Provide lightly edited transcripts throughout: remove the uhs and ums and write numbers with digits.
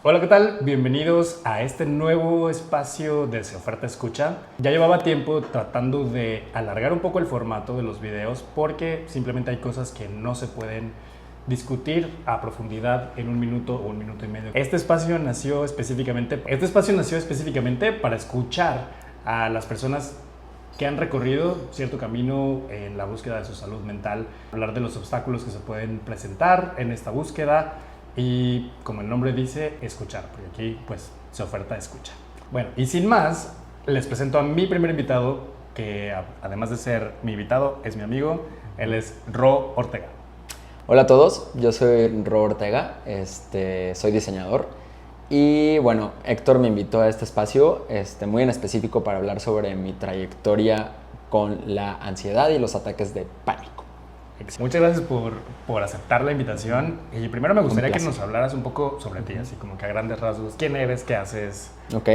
Hola, ¿qué tal? Bienvenidos a este nuevo espacio de Se Oferta Escucha. Ya llevaba tiempo tratando de alargar un poco el formato de los videos porque simplemente hay cosas que no se pueden discutir a profundidad en un minuto o un minuto y medio. Este espacio nació específicamente para escuchar a las personas que han recorrido cierto camino en la búsqueda de su salud mental, hablar de los obstáculos que se pueden presentar en esta búsqueda y, como el nombre dice, escuchar, porque aquí pues se oferta escucha. Bueno, y sin más, les presento a mi primer invitado, que además de ser mi invitado, es mi amigo. Él es Ro Ortega. Hola a todos, yo soy Ro Ortega, soy diseñador y bueno, Héctor me invitó a este espacio muy en específico para hablar sobre mi trayectoria con la ansiedad y los ataques de pánico. Muchas gracias por aceptar la invitación y primero me gustaría que nos hablaras un poco sobre ti, así como que a grandes rasgos, ¿quién eres? ¿Qué haces? Ok,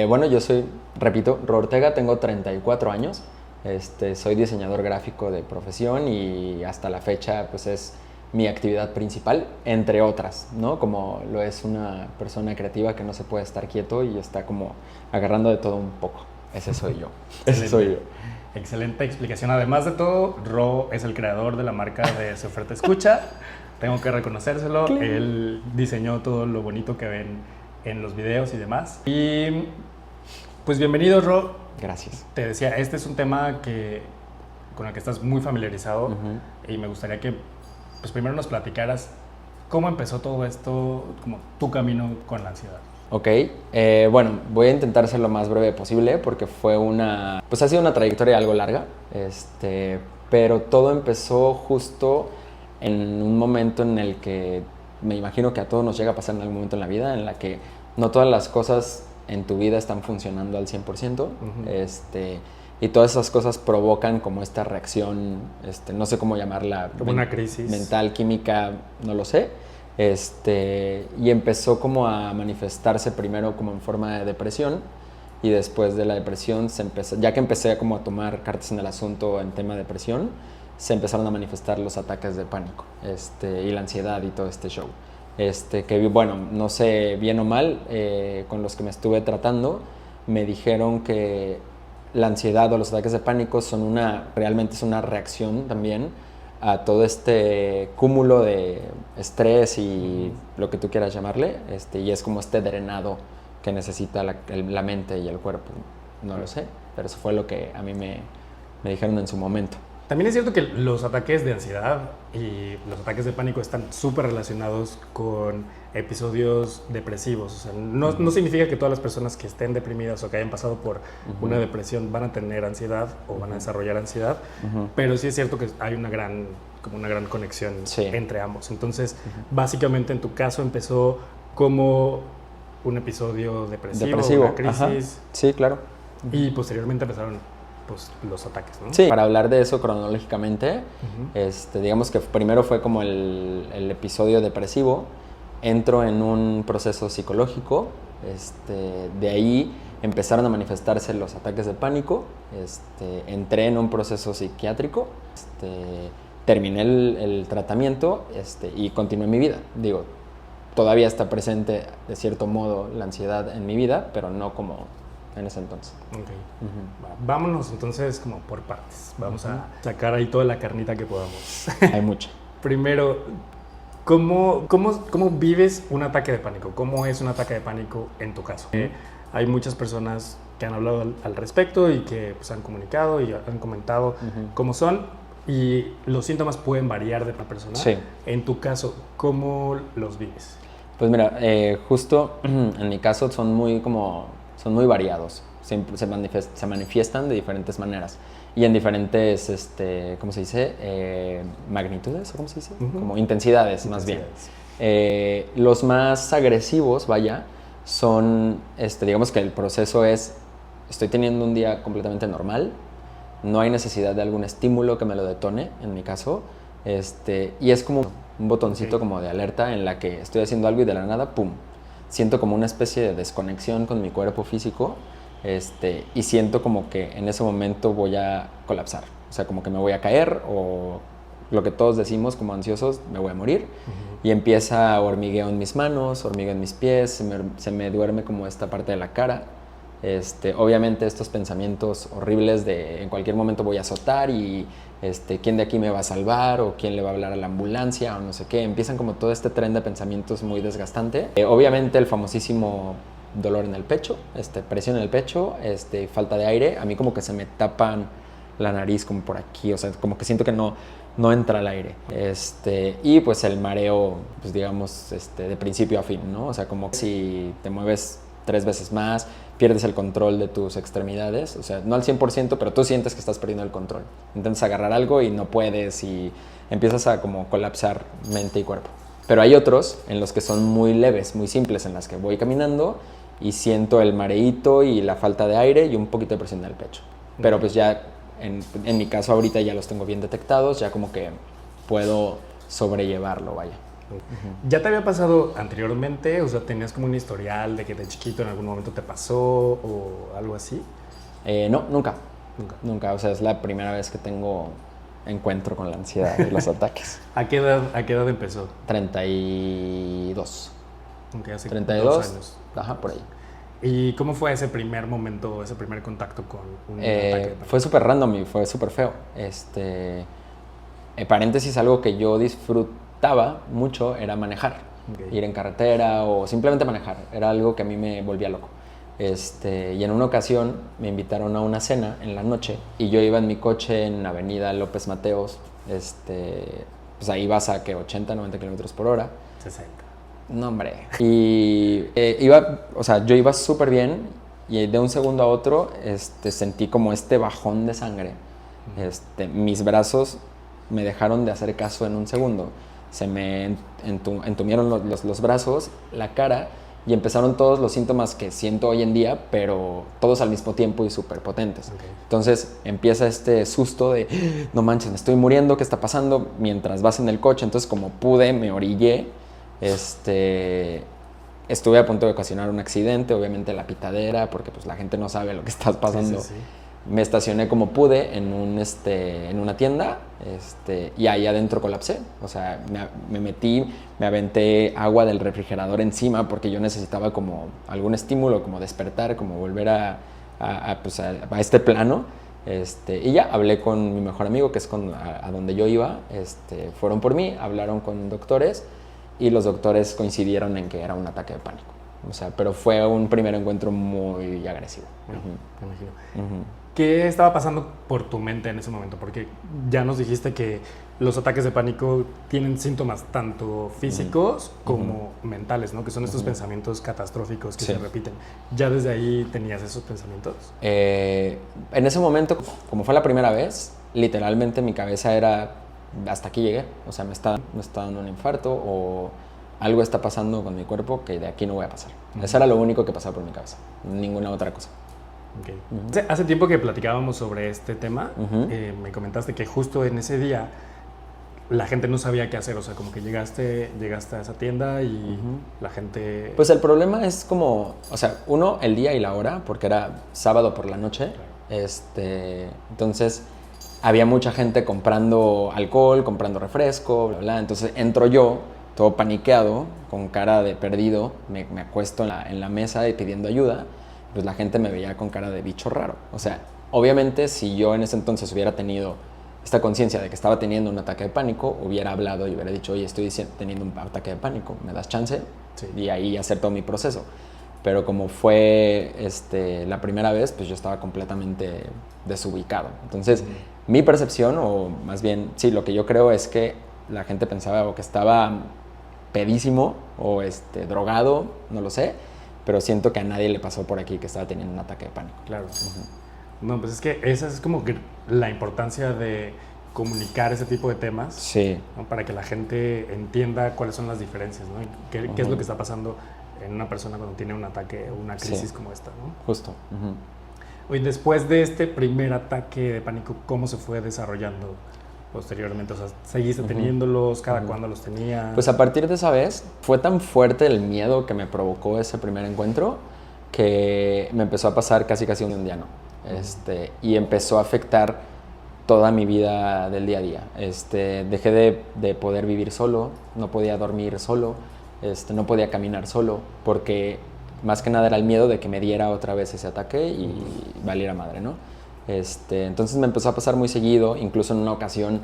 bueno, yo soy, repito, Ro Ortega, tengo 34 años. Soy diseñador gráfico de profesión y hasta la fecha pues es mi actividad principal, entre otras, ¿no? Como lo es una persona creativa que no se puede estar quieto y está como agarrando de todo un poco. Ese soy yo. Ese soy yo. Excelente explicación. Además de todo, Ro es el creador de la marca de Se Oferta Escucha. Tengo que reconocérselo. Él diseñó todo lo bonito que ven en los videos y demás. Y pues bienvenido, Ro. Gracias. Te decía, este es un tema con el que estás muy familiarizado y me gustaría que pues primero nos platicaras cómo empezó todo esto, como tu camino con la ansiedad. Ok, bueno, voy a intentar ser lo más breve posible porque ha sido una trayectoria algo larga, pero todo empezó justo en un momento en el que me imagino que a todos nos llega a pasar en algún momento en la vida, en la que no todas las cosas en tu vida están funcionando al 100%, y todas esas cosas provocan como esta reacción, no sé cómo llamarla, como una crisis mental, química, no lo sé. Y empezó como a manifestarse primero como en forma de depresión y después de la depresión ya que empecé como a tomar cartas en el asunto en tema de depresión, se empezaron a manifestar los ataques de pánico y la ansiedad y todo este show. Que bueno, no sé bien o mal, con los que me estuve tratando me dijeron que la ansiedad o los ataques de pánico realmente es una reacción también a todo este cúmulo de estrés y lo que tú quieras llamarle, y es como este drenado que necesita la mente y el cuerpo. No lo sé, pero eso fue lo que a mí me dijeron en su momento. También es cierto que los ataques de ansiedad y los ataques de pánico están súper relacionados con episodios depresivos. O sea, no significa que todas las personas que estén deprimidas o que hayan pasado por una depresión van a tener ansiedad o van a desarrollar ansiedad, pero sí es cierto que hay una gran conexión entre ambos. Entonces, básicamente en tu caso empezó como un episodio depresivo. Una crisis. Ajá. Sí, claro. Y posteriormente empezaron los ataques, ¿no? Sí, para hablar de eso cronológicamente, digamos que primero fue como el episodio depresivo, entro en un proceso psicológico, de ahí empezaron a manifestarse los ataques de pánico, entré en un proceso psiquiátrico, terminé el tratamiento y continué mi vida. Digo, todavía está presente de cierto modo la ansiedad en mi vida, pero no como en ese entonces. Okay. Vámonos entonces como por partes. Vamos a sacar ahí toda la carnita que podamos. Hay mucha. Primero, ¿cómo vives un ataque de pánico? ¿Cómo es un ataque de pánico en tu caso? Hay muchas personas que han hablado al respecto y que pues, han comunicado y han comentado cómo son, y los síntomas pueden variar de persona. Sí. En tu caso, ¿cómo los vives? Pues mira, justo en mi caso son muy variados, se manifiestan de diferentes maneras y en diferentes, ¿cómo se dice? Magnitudes, ¿cómo se dice? Como intensidades, más bien. Los más agresivos, son, digamos que el proceso es, estoy teniendo un día completamente normal, no hay necesidad de algún estímulo que me lo detone, en mi caso, y es como un botoncito como de alerta en la que estoy haciendo algo y de la nada, ¡pum!, siento como una especie de desconexión con mi cuerpo físico, y siento como que en ese momento voy a colapsar. O sea, como que me voy a caer o lo que todos decimos como ansiosos, me voy a morir. Y empieza hormigueo en mis manos, hormigueo en mis pies, se me duerme como esta parte de la cara. Obviamente estos pensamientos horribles de en cualquier momento voy a azotar y quién de aquí me va a salvar o quién le va a hablar a la ambulancia o no sé qué. Empiezan como todo este tren de pensamientos muy desgastante. Obviamente el famosísimo dolor en el pecho, presión en el pecho, falta de aire. A mí como que se me tapan la nariz como por aquí, o sea, como que siento que no entra el aire. Y pues el mareo, pues digamos, de principio a fin, ¿no? O sea, como si te mueves 3 veces más, pierdes el control de tus extremidades, o sea, no al 100%, pero tú sientes que estás perdiendo el control. Intentas agarrar algo y no puedes y empiezas a como colapsar mente y cuerpo. Pero hay otros en los que son muy leves, muy simples, en las que voy caminando y siento el mareíto y la falta de aire y un poquito de presión en el pecho. Pero pues ya, en mi caso ahorita ya los tengo bien detectados, ya como que puedo sobrellevarlo, vaya. ¿Ya te había pasado anteriormente? O sea, ¿tenías como un historial de que de chiquito en algún momento te pasó o algo así? No, nunca. Nunca, o sea, es la primera vez que tengo encuentro con la ansiedad y los ataques. ¿A qué edad empezó? 32. Okay, hace 32 2 años. Ajá, por ahí. ¿Y cómo fue ese primer momento, ese primer contacto con un ataque de pánico? Fue súper random y fue súper feo. Paréntesis, algo que yo disfrutaba mucho era manejar. Okay. Ir en carretera o simplemente manejar. Era algo que a mí me volvía loco. Y en una ocasión me invitaron a una cena en la noche y yo iba en mi coche en Avenida López Mateos. Pues ahí vas a que 80, 90 kilómetros por hora. 60. No, hombre. Y yo iba súper bien y de un segundo a otro sentí como este bajón de sangre. Mis brazos me dejaron de hacer caso en un segundo. Se me entumieron los brazos, la cara, y empezaron todos los síntomas que siento hoy en día, pero todos al mismo tiempo y súper potentes. Okay. Entonces empieza este susto de, no manches, me estoy muriendo, ¿qué está pasando? Mientras vas en el coche, entonces como pude, me orillé. Estuve a punto de ocasionar un accidente, obviamente la pitadera, porque pues la gente no sabe lo que está pasando. Sí. Me estacioné como pude en una tienda y ahí adentro colapsé. O sea, me metí, me aventé agua del refrigerador encima porque yo necesitaba como algún estímulo, como despertar, como volver a este plano. Y ya hablé con mi mejor amigo, que es a donde yo iba. Fueron por mí, hablaron con doctores y los doctores coincidieron en que era un ataque de pánico. O sea, pero fue un primer encuentro muy agresivo. Me imagino. ¿Qué estaba pasando por tu mente en ese momento? Porque ya nos dijiste que los ataques de pánico tienen síntomas tanto físicos como mentales, ¿no? Que son estos pensamientos catastróficos que se repiten. ¿Ya desde ahí tenías esos pensamientos? En ese momento, como fue la primera vez, literalmente mi cabeza era, hasta aquí llegué. O sea, me está dando un infarto o algo está pasando con mi cuerpo que de aquí no voy a pasar. Eso era lo único que pasaba por mi cabeza, ninguna otra cosa. Okay. Hace tiempo que platicábamos sobre este tema, me comentaste que justo en ese día la gente no sabía qué hacer, o sea, como que llegaste a esa tienda y la gente... Pues el problema es como, o sea, uno, el día y la hora, porque era sábado por la noche, claro. Entonces había mucha gente comprando alcohol, comprando refresco, bla, bla, entonces entro yo, todo paniqueado, con cara de perdido, me acuesto en la mesa y pidiendo ayuda. Pues la gente me veía con cara de bicho raro. O sea, obviamente si yo en ese entonces hubiera tenido esta conciencia de que estaba teniendo un ataque de pánico, hubiera hablado y hubiera dicho, oye, estoy teniendo un ataque de pánico, ¿me das chance? Sí. Y ahí hacer todo mi proceso. Pero como fue la primera vez, pues yo estaba completamente desubicado. Entonces, mi percepción, o más bien, sí, lo que yo creo es que la gente pensaba o que estaba pedísimo o drogado, no lo sé, pero siento que a nadie le pasó por aquí que estaba teniendo un ataque de pánico. Claro. No, pues es que esa es como que la importancia de comunicar ese tipo de temas, sí, ¿no? Para que la gente entienda cuáles son las diferencias, ¿no? ¿Qué es lo que está pasando en una persona cuando tiene un ataque o una crisis como esta, ¿no? Justo. Oye, después de este primer ataque de pánico, ¿cómo se fue desarrollando posteriormente? O sea, ¿seguiste teniéndolos? ¿Cada cuándo los tenías? Pues a partir de esa vez fue tan fuerte el miedo que me provocó ese primer encuentro que me empezó a pasar casi un indiano. Y empezó a afectar toda mi vida del día a día. Dejé de poder vivir solo, no podía dormir solo, no podía caminar solo, porque más que nada era el miedo de que me diera otra vez ese ataque y valiera madre, ¿no? Entonces me empezó a pasar muy seguido, incluso en una ocasión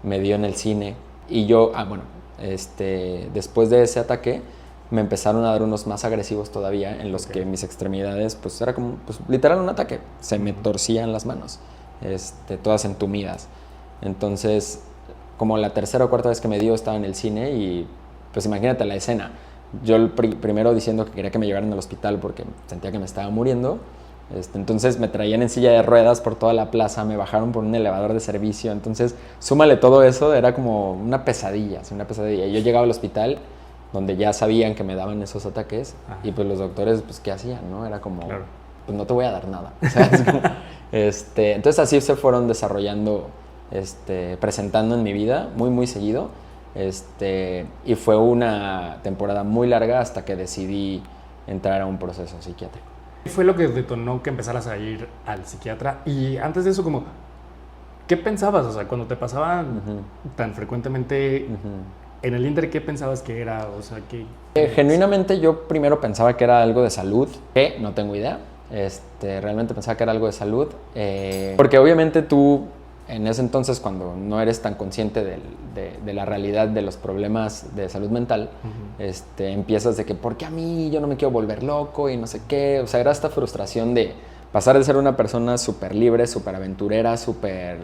me dio en el cine y yo, después de ese ataque me empezaron a dar unos más agresivos todavía, en los que mis extremidades, pues era como, pues, literal un ataque, se me torcían las manos, todas entumidas. Entonces, como la tercera o cuarta vez que me dio, estaba en el cine y pues imagínate la escena. Yo primero diciendo que quería que me llevaran al hospital porque sentía que me estaba muriendo. Entonces me traían en silla de ruedas por toda la plaza, me bajaron por un elevador de servicio. Entonces, súmale todo eso, era como una pesadilla, ¿sí? Una pesadilla. Y yo llegaba al hospital donde ya sabían que me daban esos ataques. Ajá. Y pues los doctores, pues, ¿qué hacían, no? Era como, claro, pues no te voy a dar nada. O sea, como, entonces así se fueron desarrollando, presentando en mi vida muy, muy seguido. Y fue una temporada muy larga hasta que decidí entrar a un proceso psiquiátrico. ¿Qué fue lo que detonó que empezaras a ir al psiquiatra? Y antes de eso, como, ¿qué pensabas? O sea, cuando te pasaban tan frecuentemente en el Inter, ¿qué pensabas que era? O sea, genuinamente yo primero pensaba que era algo de salud, que no tengo idea. Realmente pensaba que era algo de salud, porque obviamente tú en ese entonces, cuando no eres tan consciente de la realidad de los problemas de salud mental, empiezas de que ¿por qué a mí? Yo no me quiero volver loco y no sé qué. O sea, era esta frustración de pasar de ser una persona súper libre, súper aventurera, súper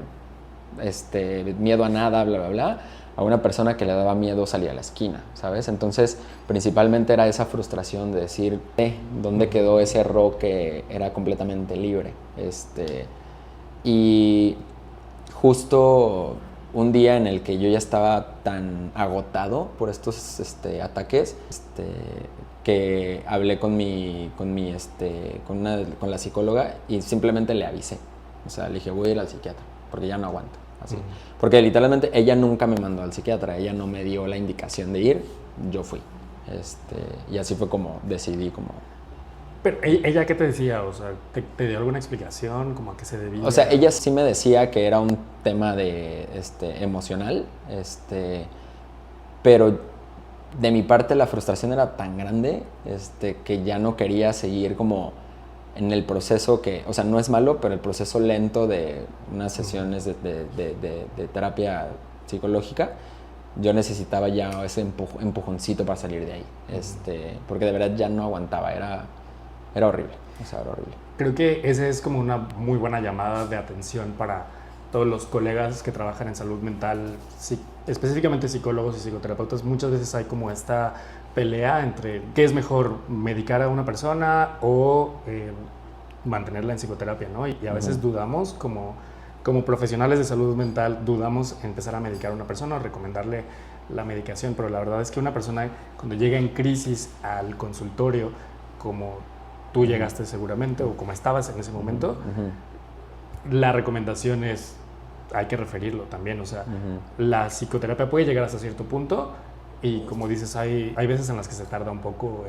miedo a nada, bla, bla, bla, a una persona que le daba miedo salir a la esquina, ¿sabes? Entonces, principalmente era esa frustración de decir, ¿dónde quedó ese Ro que era completamente libre? Y justo un día en el que yo ya estaba tan agotado por estos ataques, que hablé con la psicóloga y simplemente le avisé. O sea, le dije, voy a ir al psiquiatra porque ya no aguanto. Así. Porque literalmente ella nunca me mandó al psiquiatra, ella no me dio la indicación de ir, yo fui. Y así fue como decidí como... Pero ella, ¿qué te decía? O sea, ¿te dio alguna explicación? ¿Cómo a qué se debía? O sea, ella sí me decía que era un tema de emocional, pero de mi parte la frustración era tan grande, que ya no quería seguir como en el proceso que, o sea, no es malo, pero el proceso lento de unas sesiones de terapia psicológica, yo necesitaba ya ese empujoncito para salir de ahí, porque de verdad ya no aguantaba, era horrible, o sea, era horrible. Creo que esa es como una muy buena llamada de atención para todos los colegas que trabajan en salud mental, específicamente psicólogos y psicoterapeutas. Muchas veces hay como esta pelea entre qué es mejor, medicar a una persona o mantenerla en psicoterapia, ¿no? Y a veces dudamos como profesionales de salud mental, dudamos en empezar a medicar a una persona o recomendarle la medicación, pero la verdad es que una persona cuando llega en crisis al consultorio, como tú llegaste seguramente o como estabas en ese momento, la recomendación es, hay que referirlo también, o sea, la psicoterapia puede llegar hasta cierto punto y como dices, hay veces en las que se tarda un poco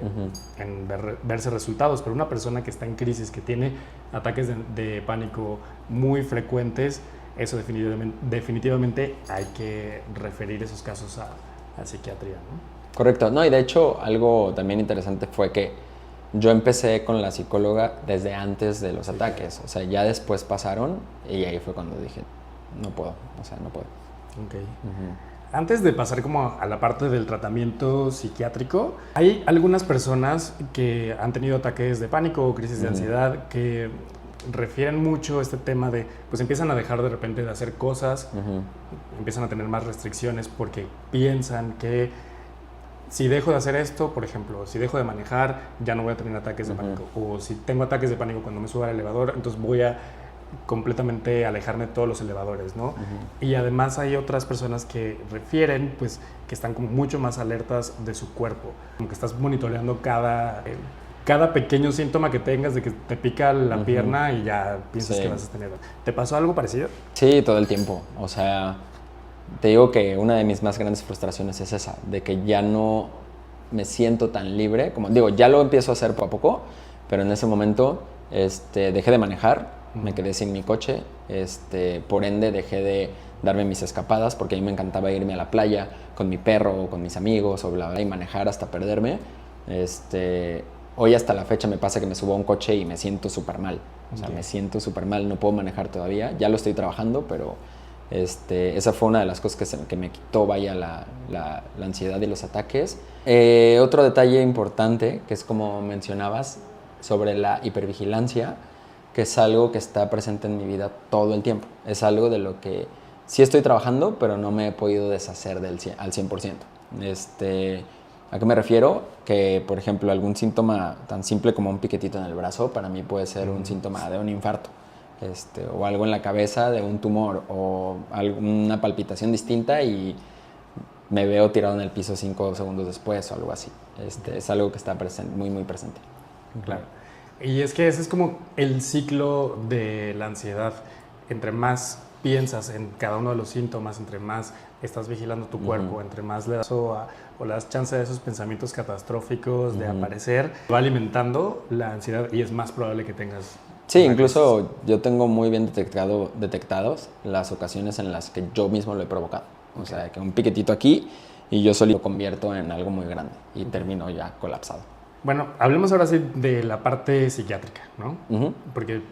en verse resultados, pero una persona que está en crisis, que tiene ataques de pánico muy frecuentes, eso definitivamente hay que referir esos casos a psiquiatría, ¿no? Correcto, no, y de hecho algo también interesante fue que yo empecé con la psicóloga desde antes de los ataques, o sea, ya después pasaron y ahí fue cuando dije, no puedo, o sea, no puedo. Ok. Antes de pasar como a la parte del tratamiento psiquiátrico, hay algunas personas que han tenido ataques de pánico o crisis de ansiedad que refieren mucho este tema de, pues empiezan a dejar de repente de hacer cosas, empiezan a tener más restricciones porque piensan que si dejo de hacer esto, por ejemplo, si dejo de manejar, ya no voy a tener ataques de pánico. O si tengo ataques de pánico cuando me subo al elevador, entonces voy a completamente alejarme de todos los elevadores, ¿no? Y además hay otras personas que refieren, pues, que están como mucho más alertas de su cuerpo. Como que estás monitoreando cada pequeño síntoma que tengas de que te pica la pierna y ya piensas que vas a tener. ¿Te pasó algo parecido? Sí, todo el tiempo. O sea, te digo que una de mis más grandes frustraciones es esa, de que ya no me siento tan libre, como digo, ya lo empiezo a hacer poco a poco, pero en ese momento dejé de manejar, me quedé sin mi coche, por ende dejé de darme mis escapadas porque a mí me encantaba irme a la playa con mi perro o con mis amigos o bla, bla, y manejar hasta perderme. Hoy hasta la fecha me pasa que me subo a un coche y me siento súper mal. O sea, me siento súper mal, no puedo manejar todavía. Ya lo estoy trabajando, pero esa fue una de las cosas que me quitó, vaya, la ansiedad y los ataques. Otro detalle importante, que es como mencionabas, sobre la hipervigilancia, que es algo que está presente en mi vida todo el tiempo. Es algo de lo que sí estoy trabajando, pero no me he podido deshacer al 100%. ¿A qué me refiero? Que, por ejemplo, algún síntoma tan simple como un piquetito en el brazo, para mí puede ser un síntoma de un infarto. O algo en la cabeza de un tumor, o alguna palpitación distinta y me veo tirado en el piso 5 segundos después o algo así. Es algo que está presente, muy, muy presente. Claro. Y es que ese es como el ciclo de la ansiedad. Entre más piensas en cada uno de los síntomas, entre más estás vigilando tu cuerpo, entre más le das o le das chance a esos pensamientos catastróficos de aparecer, va alimentando la ansiedad y es más probable que tengas... Sí, incluso yo tengo muy bien detectados las ocasiones en las que yo mismo lo he provocado. O sea, que un piquetito aquí y yo solito lo convierto en algo muy grande y termino ya colapsado. Bueno, hablemos ahora sí de la parte psiquiátrica, ¿no? Porque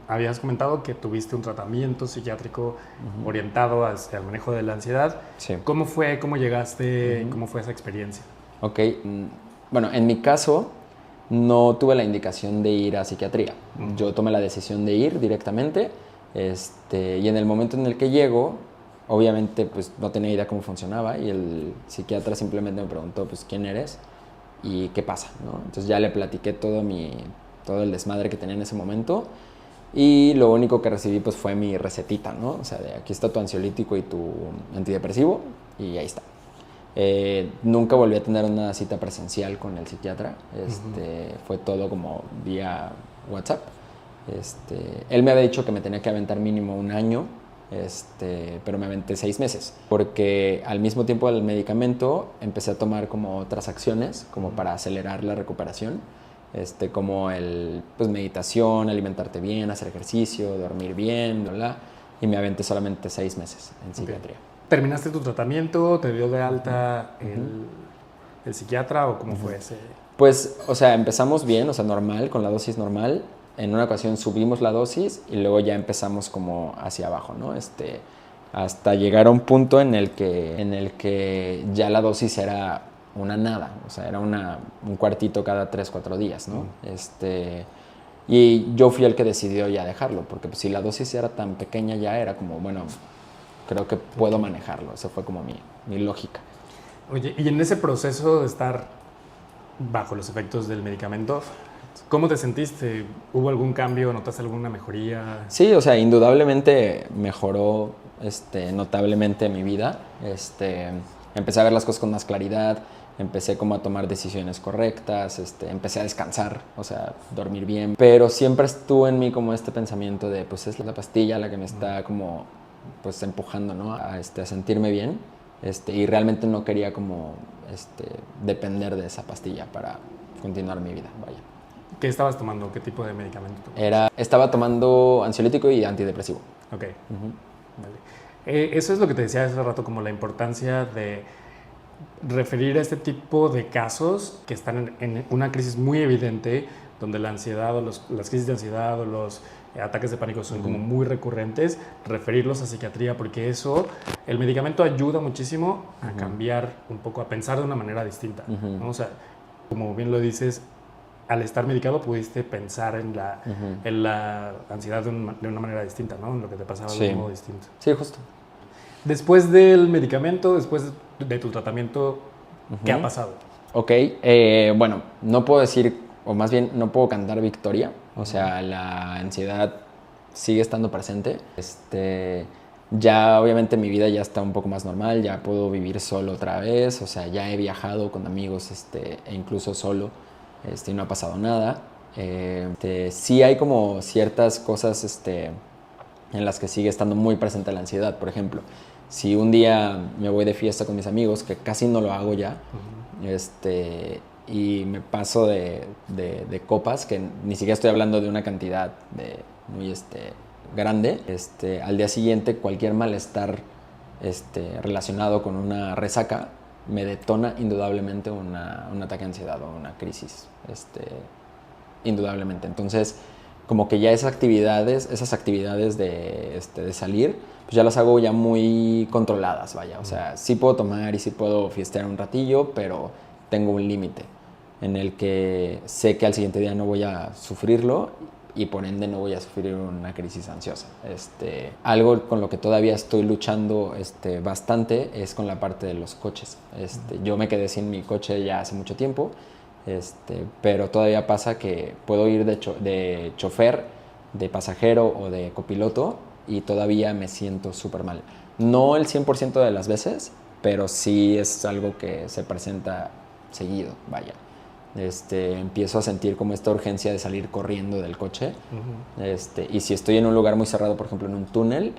habías comentado que tuviste un tratamiento psiquiátrico orientado hacia el manejo de la ansiedad. Sí. ¿Cómo fue? ¿Cómo llegaste? ¿Cómo fue esa experiencia? Ok. Bueno, en mi caso no tuve la indicación de ir a psiquiatría. Yo tomé la decisión de ir directamente y en el momento en el que llego, obviamente pues no tenía idea cómo funcionaba y el psiquiatra simplemente me preguntó pues quién eres y qué pasa, ¿no? Entonces ya le platiqué todo el desmadre que tenía en ese momento y lo único que recibí pues fue mi recetita, ¿no? O sea, de aquí está tu ansiolítico y tu antidepresivo y ahí está. Nunca volví a tener una cita presencial con el psiquiatra. Fue todo como vía WhatsApp. Él me había dicho que me tenía que aventar mínimo un año, pero me aventé 6 meses. Porque al mismo tiempo del medicamento empecé a tomar como otras acciones como para acelerar la recuperación. Como pues meditación, alimentarte bien, hacer ejercicio, dormir bien, bla, bla. Y me aventé solamente 6 meses en psiquiatría. ¿Terminaste tu tratamiento? ¿Te dio de alta el psiquiatra o cómo fue ese? Pues, o sea, empezamos bien, o sea, normal, con la dosis normal. En una ocasión subimos la dosis y luego ya empezamos como hacia abajo, ¿no? Hasta llegar a un punto en el que ya la dosis era una nada, o sea, era un cuartito cada 3-4 días, ¿no? Y yo fui el que decidió ya dejarlo, porque pues, si la dosis era tan pequeña ya era como, bueno, creo que puedo manejarlo. Esa fue como mi lógica. Oye, y en ese proceso de estar bajo los efectos del medicamento, ¿cómo te sentiste? ¿Hubo algún cambio? ¿Notaste alguna mejoría? Sí, o sea, indudablemente mejoró notablemente mi vida. Empecé a ver las cosas con más claridad, empecé como a tomar decisiones correctas, empecé a descansar, o sea, dormir bien. Pero siempre estuvo en mí como este pensamiento de, pues es la pastilla la que me está como pues empujando, ¿no? a sentirme bien, y realmente no quería como depender de esa pastilla para continuar mi vida, vaya. ¿Qué estabas tomando? ¿Qué tipo de medicamento tomabas? Estaba tomando ansiolítico y antidepresivo. Ok. Vale. Eso es lo que te decía hace rato, como la importancia de referir a este tipo de casos que están en una crisis muy evidente, donde la ansiedad o las crisis de ansiedad o los ataques de pánico son como muy recurrentes, referirlos a psiquiatría, porque el medicamento ayuda muchísimo a cambiar un poco, a pensar de una manera distinta, ¿no? O sea, como bien lo dices, al estar medicado pudiste pensar en la ansiedad de una manera distinta, ¿no? En lo que te pasaba de un modo distinto. Sí, justo. Después del medicamento, después de tu tratamiento, ¿qué ha pasado? Ok, bueno, no puedo decir, o más bien no puedo cantar victoria. O sea, la ansiedad sigue estando presente. Ya obviamente mi vida ya está un poco más normal, ya puedo vivir solo otra vez, o sea, ya he viajado con amigos e incluso solo, y no ha pasado nada. Sí hay como ciertas cosas en las que sigue estando muy presente la ansiedad. Por ejemplo, si un día me voy de fiesta con mis amigos, que casi no lo hago ya, y me paso de copas, que ni siquiera estoy hablando de una cantidad muy grande. Al día siguiente, cualquier malestar relacionado con una resaca me detona indudablemente un ataque de ansiedad o una crisis, indudablemente. Entonces, como que ya esas actividades de salir, pues ya las hago ya muy controladas, vaya. O sea, sí puedo tomar y sí puedo fiestear un ratillo, pero tengo un límite en el que sé que al siguiente día no voy a sufrirlo y por ende no voy a sufrir una crisis ansiosa. Algo con lo que todavía estoy luchando bastante es con la parte de los coches. Yo me quedé sin mi coche ya hace mucho tiempo, pero todavía pasa que puedo ir de chofer, de pasajero o de copiloto y todavía me siento súper mal. No el 100% de las veces, pero sí es algo que se presenta seguido, vaya. Empiezo a sentir como esta urgencia de salir corriendo del coche. Y si estoy en un lugar muy cerrado, por ejemplo en un túnel,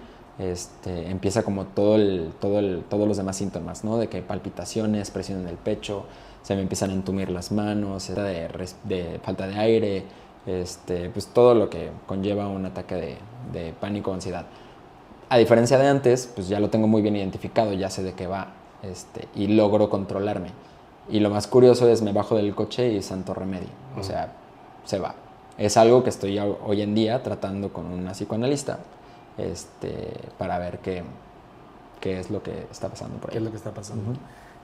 empieza como todos los demás síntomas, ¿no? De que palpitaciones, presión en el pecho, se me empiezan a entumir las manos, de falta de aire, pues todo lo que conlleva un ataque de pánico o ansiedad. A diferencia de antes, pues ya lo tengo muy bien identificado, ya sé de qué va, y logro controlarme. Y lo más curioso es me bajo del coche y santo remedio, o sea, se va. Es algo que estoy hoy en día tratando con una psicoanalista, para ver qué es lo que está pasando por ahí. ¿Qué es lo que está pasando?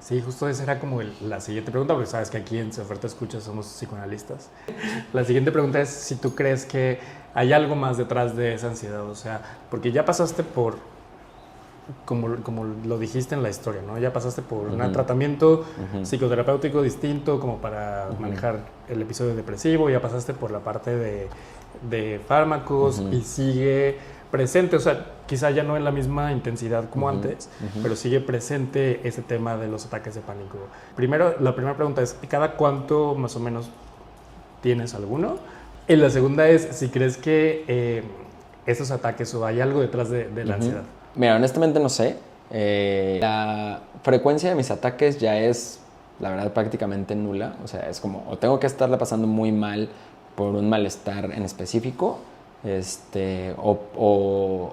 Sí, justo esa era como la siguiente pregunta, porque sabes que aquí en Oferta Escucha somos psicoanalistas. La siguiente pregunta es si tú crees que hay algo más detrás de esa ansiedad, o sea, porque ya pasaste por, como lo dijiste en la historia, ¿no? Ya pasaste por un tratamiento psicoterapéutico distinto como para manejar el episodio depresivo, ya pasaste por la parte de fármacos y sigue presente, o sea, quizá ya no en la misma intensidad como antes, pero sigue presente ese tema de los ataques de pánico. Primero, la primera pregunta es, ¿cada cuánto más o menos tienes alguno? Y la segunda es, si crees que esos ataques o hay algo detrás de la ansiedad. Mira, honestamente no sé. La frecuencia de mis ataques ya es, la verdad, prácticamente nula. O sea, es como, o tengo que estarla pasando muy mal por un malestar en específico, o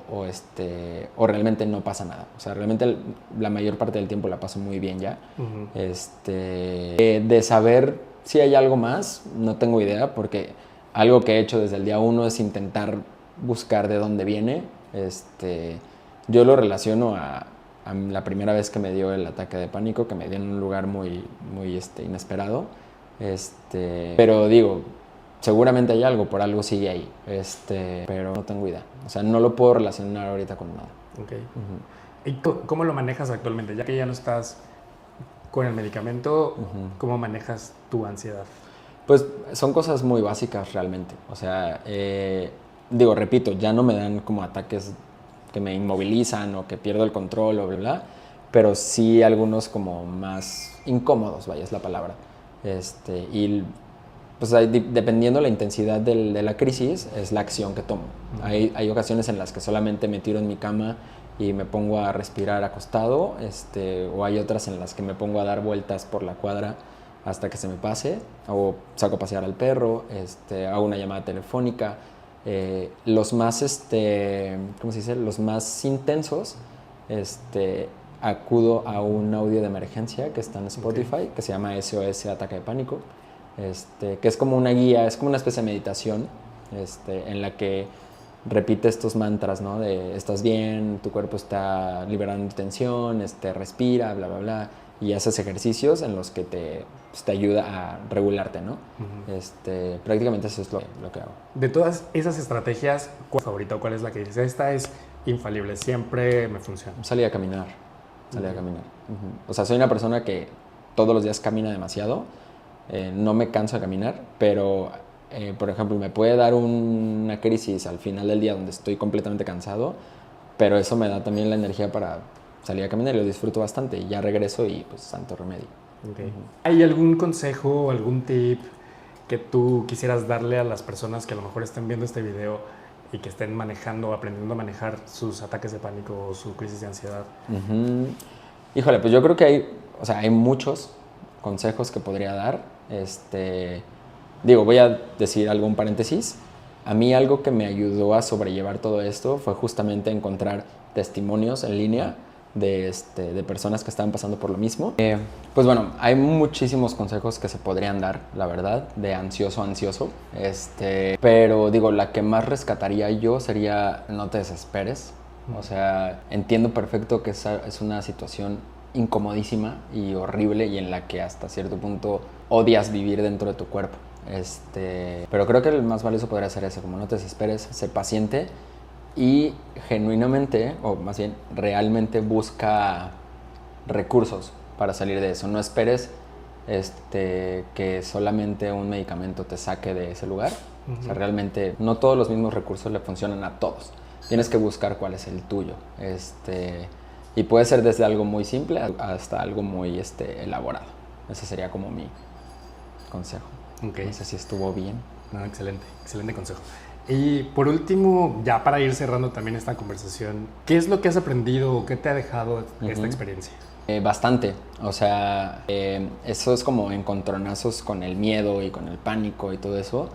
realmente no pasa nada. O sea, realmente la mayor parte del tiempo la paso muy bien ya. De saber si hay algo más, no tengo idea, porque algo que he hecho desde el día 1 es intentar buscar de dónde viene. Yo lo relaciono a la primera vez que me dio el ataque de pánico, que me dio en un lugar muy, muy inesperado. Pero digo, seguramente hay algo, por algo sigue ahí, pero no tengo idea. O sea, no lo puedo relacionar ahorita con nada. Ok. ¿Y cómo lo manejas actualmente? Ya que ya no estás con el medicamento, ¿cómo manejas tu ansiedad? Pues son cosas muy básicas realmente. O sea, digo, repito, ya no me dan como ataques que me inmovilizan o que pierdo el control o bla, bla, pero sí algunos como más incómodos, vaya, es la palabra. Y pues dependiendo la intensidad de la crisis, es la acción que tomo. Hay ocasiones en las que solamente me tiro en mi cama y me pongo a respirar acostado, o hay otras en las que me pongo a dar vueltas por la cuadra hasta que se me pase, o saco a pasear al perro, hago una llamada telefónica. Los más, ¿cómo se dice? Los más intensos, acudo a un audio de emergencia que está en Spotify, que se llama SOS Ataque de Pánico, que es como una guía, es como una especie de meditación, en la que repite estos mantras, ¿no? De estás bien, tu cuerpo está liberando tensión, respira, bla, bla, bla, y haces ejercicios en los que te ayuda a regularte, ¿no? Prácticamente eso es lo que hago. De todas esas estrategias, ¿cuál es tu favorita o cuál es la que dices? Esta es infalible, siempre me funciona. Salí a caminar. O sea, soy una persona que todos los días camina demasiado, no me canso de caminar, pero, por ejemplo, me puede dar una crisis al final del día donde estoy completamente cansado, pero eso me da también la energía para salir a caminar y lo disfruto bastante, y ya regreso y pues santo remedio. Okay. ¿Hay algún consejo o algún tip que tú quisieras darle a las personas que a lo mejor estén viendo este video y que estén manejando, aprendiendo a manejar sus ataques de pánico o su crisis de ansiedad? Híjole, pues yo creo que hay muchos consejos que podría dar. Digo, voy a decir algún paréntesis. A mí algo que me ayudó a sobrellevar todo esto fue justamente encontrar testimonios en línea de personas que estaban pasando por lo mismo. Pues bueno, hay muchísimos consejos que se podrían dar, la verdad, de ansioso a ansioso. Pero digo, la que más rescataría yo sería no te desesperes. O sea, entiendo perfecto que es una situación incomodísima y horrible y en la que hasta cierto punto odias vivir dentro de tu cuerpo. Pero creo que el más valioso podría ser eso, como no te desesperes, sé paciente y genuinamente, o más bien realmente busca recursos para salir de eso. No esperes que solamente un medicamento te saque de ese lugar. O sea, realmente no todos los mismos recursos le funcionan a todos. Tienes que buscar cuál es el tuyo. Y puede ser desde algo muy simple hasta algo muy elaborado. Ese sería como mi consejo. Okay. No sé si estuvo bien. No, excelente consejo. Y por último, ya para ir cerrando también esta conversación, ¿qué es lo que has aprendido o qué te ha dejado esta experiencia? Bastante. O sea, eso es como encontronazos con el miedo y con el pánico y todo eso.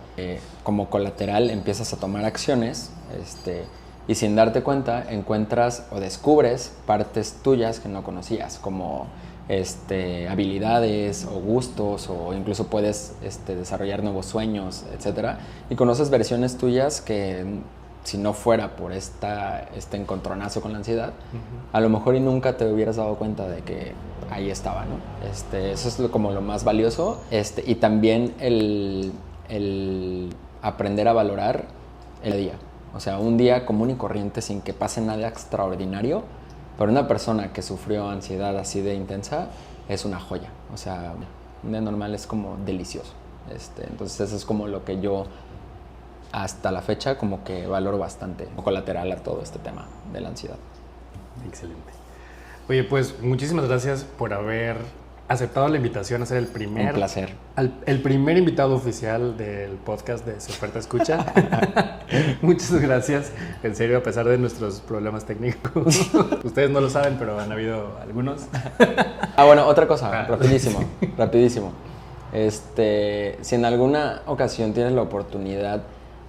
Como colateral empiezas a tomar acciones y sin darte cuenta encuentras o descubres partes tuyas que no conocías, como habilidades o gustos, o incluso puedes desarrollar nuevos sueños, etc. Y conoces versiones tuyas que si no fuera por este encontronazo con la ansiedad, a lo mejor y nunca te hubieras dado cuenta de que ahí estaba, ¿no? Eso es como lo más valioso. Y también el aprender a valorar el día. O sea, un día común y corriente sin que pase nada extraordinario, para una persona que sufrió ansiedad así de intensa, es una joya. O sea, un día normal es como delicioso. Entonces eso es como lo que yo hasta la fecha como que valoro bastante, colateral a todo este tema de la ansiedad. Excelente. Oye, pues muchísimas gracias por haber aceptado la invitación a ser el primer... Un placer. El primer invitado oficial del podcast de Se Oferta Escucha. Muchas gracias. En serio, a pesar de nuestros problemas técnicos. Ustedes no lo saben, pero han habido algunos. Bueno, otra cosa, rapidísimo. Si en alguna ocasión tienes la oportunidad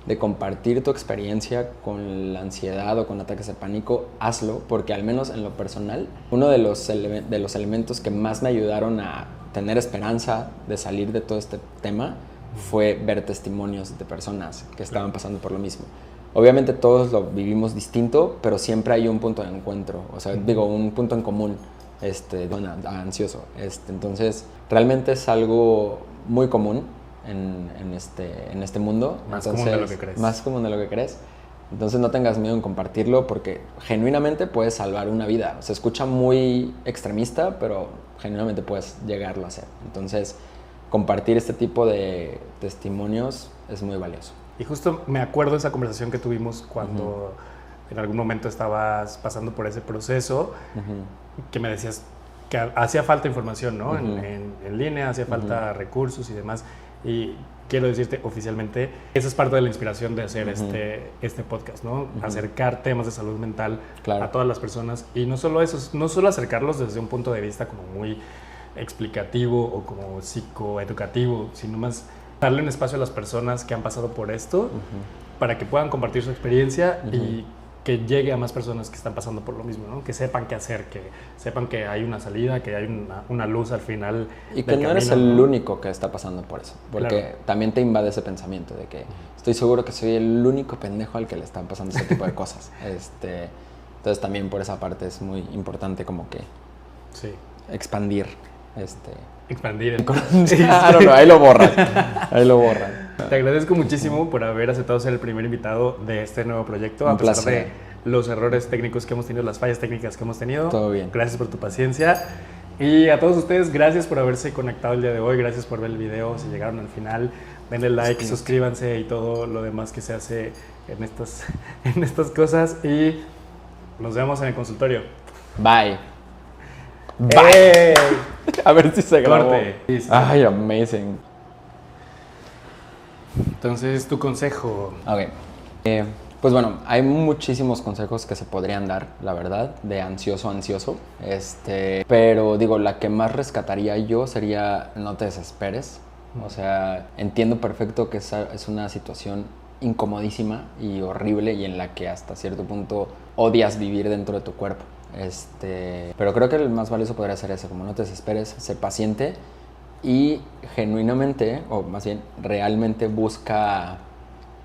de compartir tu experiencia con la ansiedad o con ataques de pánico, hazlo, porque al menos en lo personal, uno de los elementos que más me ayudaron a tener esperanza de salir de todo este tema fue ver testimonios de personas que estaban pasando por lo mismo. Obviamente todos lo vivimos distinto, pero siempre hay un punto de encuentro, o sea, un punto en común ansioso. Entonces, realmente es algo muy común en este mundo. Más común de lo que crees. Más común de lo que crees. Entonces no tengas miedo en compartirlo porque genuinamente puedes salvar una vida. Se escucha muy extremista, pero genuinamente puedes llegarlo a hacer. Entonces compartir este tipo de testimonios es muy valioso. Y justo me acuerdo de esa conversación que tuvimos cuando en algún momento estabas pasando por ese proceso, que me decías que hacía falta información, ¿no? En línea, hacía falta recursos y demás. Y quiero decirte oficialmente, esa es parte de la inspiración de hacer este podcast, ¿no? Acercar temas de salud mental a todas las personas. Y no solo eso, no solo acercarlos desde un punto de vista como muy explicativo o como psicoeducativo, sino más darle un espacio a las personas que han pasado por esto para que puedan compartir su experiencia y que llegue a más personas que están pasando por lo mismo, ¿no? Que sepan qué hacer, que sepan que hay una salida, que hay una luz al final. Y que no eres el único que está pasando por eso, porque también te invade ese pensamiento de que estoy seguro que soy el único pendejo al que le están pasando ese tipo de cosas. Entonces también por esa parte es muy importante como que expandir. Expandir el Claro, no, ahí lo borran. Te agradezco muchísimo por haber aceptado ser el primer invitado de este nuevo proyecto. Un a pesar placer. de los errores técnicos que hemos tenido, las fallas técnicas que hemos tenido. Todo bien. Gracias por tu paciencia. Y a todos ustedes, gracias por haberse conectado el día de hoy. Gracias por ver el video. Si llegaron al final, denle like, suscríbanse y todo lo demás que se hace en estas cosas. Y nos vemos en el consultorio. Bye. Bye. A ver si se grabó. Sí. Ay, amazing. Entonces, tu consejo. Ok. Pues bueno, hay muchísimos consejos que se podrían dar, la verdad, de ansioso a ansioso. Pero digo, la que más rescataría yo sería no te desesperes. O sea, entiendo perfecto que es una situación incomodísima y horrible y en la que hasta cierto punto odias vivir dentro de tu cuerpo. Pero creo que el más valioso podría ser eso, como no te desesperes, sé paciente y genuinamente, o más bien realmente busca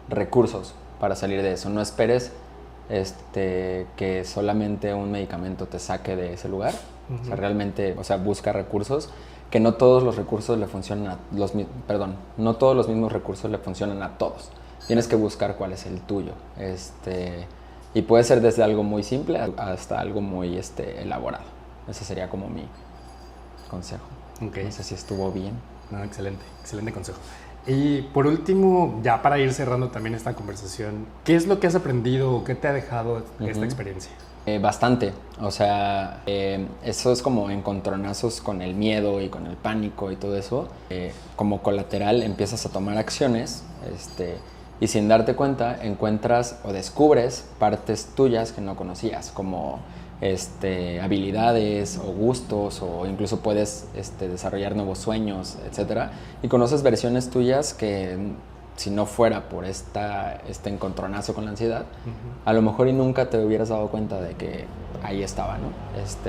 recursos para salir de eso. No esperes que solamente un medicamento te saque de ese lugar. O sea, realmente, busca recursos, que no todos los recursos le funcionan no todos los mismos recursos le funcionan a todos. Tienes que buscar cuál es el tuyo. Y puede ser desde algo muy simple hasta algo muy elaborado. Ese sería como mi consejo. Okay. No sé si estuvo bien. No, excelente consejo. Y por último, ya para ir cerrando también esta conversación, ¿qué es lo que has aprendido o qué te ha dejado esta experiencia? Bastante. Eso es como encontronazos con el miedo y con el pánico y todo eso. Como colateral empiezas a tomar acciones y sin darte cuenta encuentras o descubres partes tuyas que no conocías, como habilidades o gustos, o incluso puedes desarrollar nuevos sueños, etc. Y conoces versiones tuyas que si no fuera por este encontronazo con la ansiedad, a lo mejor y nunca te hubieras dado cuenta de que ahí estaba, ¿no?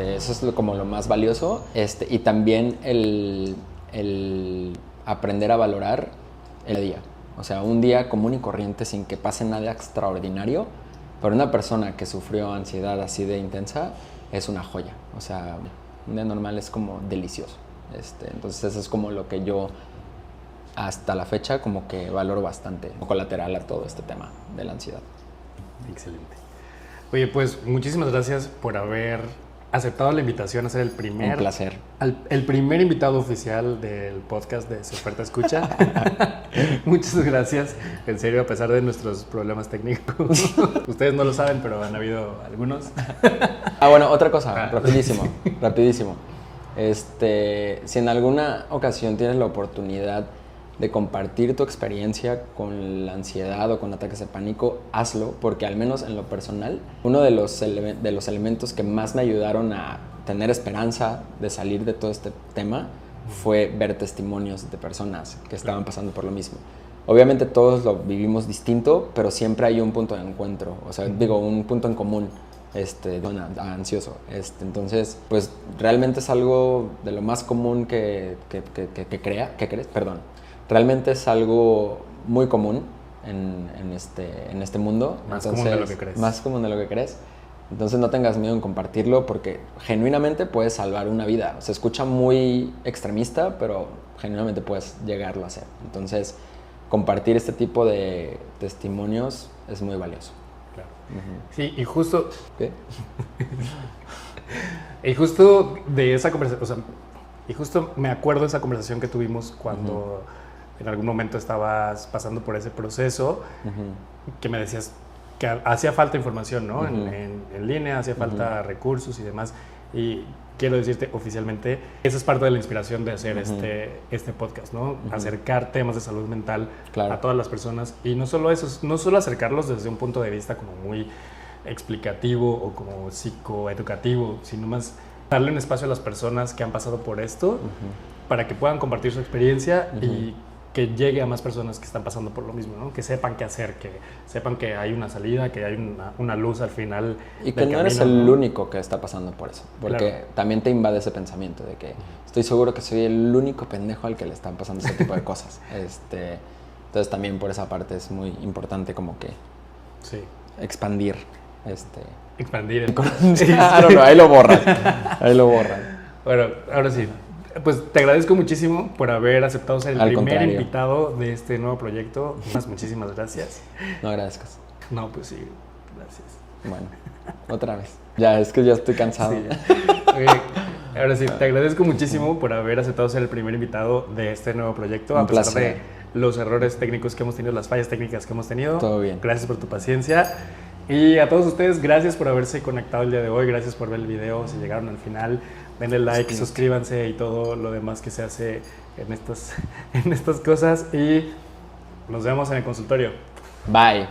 Eso es como lo más valioso. Y también el aprender a valorar el día. O sea, un día común y corriente sin que pase nada extraordinario, para una persona que sufrió ansiedad así de intensa, es una joya. O sea, un día normal es como delicioso. Entonces eso es como lo que yo hasta la fecha como que valoro bastante, colateral a todo este tema de la ansiedad. Excelente. Oye, pues muchísimas gracias por haber aceptado la invitación a ser Un placer. El primer invitado oficial del podcast de Se Oferta Escucha. Muchas gracias, en serio, a pesar de nuestros problemas técnicos. Ustedes no lo saben, pero han habido algunos. Bueno, otra cosa, rapidísimo. Si en alguna ocasión tienes la oportunidad de compartir tu experiencia con la ansiedad o con ataques de pánico, hazlo, porque al menos en lo personal, uno de los elementos que más me ayudaron a tener esperanza de salir de todo este tema fue ver testimonios de personas que estaban pasando por lo mismo. Obviamente todos lo vivimos distinto, pero siempre hay un punto de encuentro, un punto en común. Ansioso. Entonces, pues realmente es algo de lo más común que crees. Realmente es algo muy común en este mundo. Más común de lo que crees. Más común de lo que crees. Entonces no tengas miedo en compartirlo porque genuinamente puedes salvar una vida. Se escucha muy extremista, pero genuinamente puedes llegarlo a hacer. Entonces, compartir este tipo de testimonios es muy valioso. Claro. Sí, y justo... ¿Qué? Y justo de esa conversación, y justo me acuerdo de esa conversación que tuvimos cuando en algún momento estabas pasando por ese proceso, que me decías que hacía falta información, ¿no? En línea, hacía falta recursos y demás. Y quiero decirte oficialmente, esa es parte de la inspiración de hacer este podcast, ¿no? Acercar temas de salud mental a todas las personas. Y no solo eso, no solo acercarlos desde un punto de vista como muy explicativo o como psicoeducativo, sino más darle un espacio a las personas que han pasado por esto para que puedan compartir su experiencia y que llegue a más personas que están pasando por lo mismo, ¿no? Que sepan qué hacer, que sepan que hay una salida, que hay una luz al final. Y que no eres el único que está pasando por eso, porque también te invade ese pensamiento de que estoy seguro que soy el único pendejo al que le están pasando ese tipo de cosas. Entonces también por esa parte es muy importante como que expandir. Expandir. Ahí lo borras. Bueno, ahora sí. Pues te agradezco muchísimo por haber aceptado ser el primer invitado de este nuevo proyecto. Muchísimas gracias. No agradezcas. No, pues sí, gracias. Bueno, otra vez. Ya, es que ya estoy cansado. Sí. Ahora sí, te agradezco muchísimo por haber aceptado ser el primer invitado de este nuevo proyecto. A pesar de los errores técnicos que hemos tenido, las fallas técnicas que hemos tenido. Todo bien. Gracias por tu paciencia. Y a todos ustedes, gracias por haberse conectado el día de hoy. Gracias por ver el video. Si llegaron al final, denle like, suscríbanse y todo lo demás que se hace en estas cosas. Y nos vemos en el consultorio. Bye.